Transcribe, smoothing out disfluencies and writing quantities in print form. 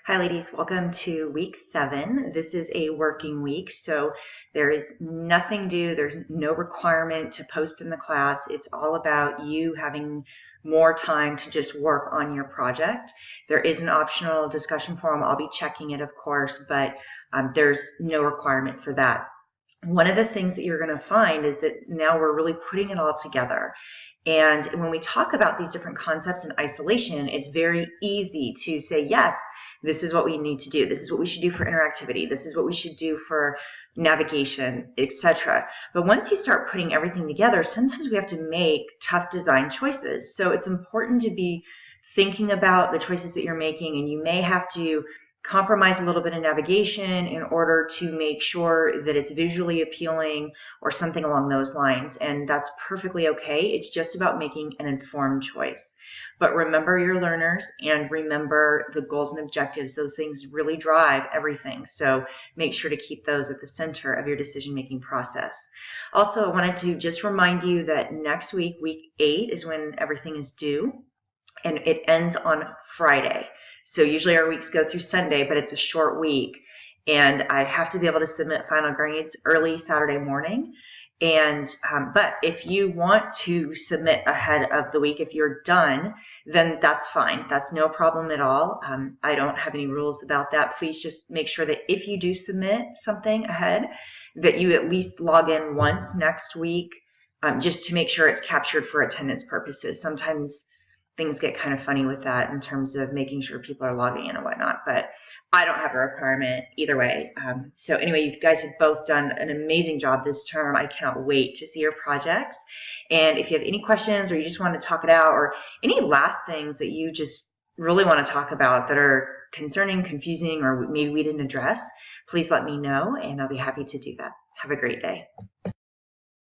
Hi ladies, welcome to week 7. This is a working week, so there is nothing due, there's no requirement to post in the class. It's all about you having more time to just work on your project. There is an optional discussion forum. I'll be checking it, of course, but there's no requirement for that. One of the things that you're going to find is that now we're really putting it all together. And when we talk about these different concepts in isolation, it's very easy to say, yes, this is what we need to do. This is what we should do for interactivity. This is what we should do for navigation, etc. But once you start putting everything together, sometimes we have to make tough design choices. So it's important to be thinking about the choices that you're making, and you may have to compromise a little bit of navigation in order to make sure that it's visually appealing or something along those lines. And that's perfectly okay. It's just about making an informed choice. But remember your learners and remember the goals and objectives. Those things really drive everything. So make sure to keep those at the center of your decision-making process. Also, I wanted to just remind you that next week, week 8, is when everything is due, and it ends on Friday. So usually our weeks go through Sunday, but it's a short week, and I have to be able to submit final grades early Saturday morning. And but if you want to submit ahead of the week, if you're done, then that's fine. That's no problem at all. I don't have any rules about that. Please just make sure that if you do submit something ahead, that you at least log in once next week, just to make sure it's captured for attendance purposes. Sometimes things get kind of funny with that in terms of making sure people are logging in and whatnot, but I don't have a requirement either way. So anyway, you guys have both done an amazing job this term. I cannot wait to see your projects. And if you have any questions or you just want to talk it out, or any last things that you just really want to talk about that are concerning, confusing, or maybe we didn't address, please let me know and I'll be happy to do that. Have a great day.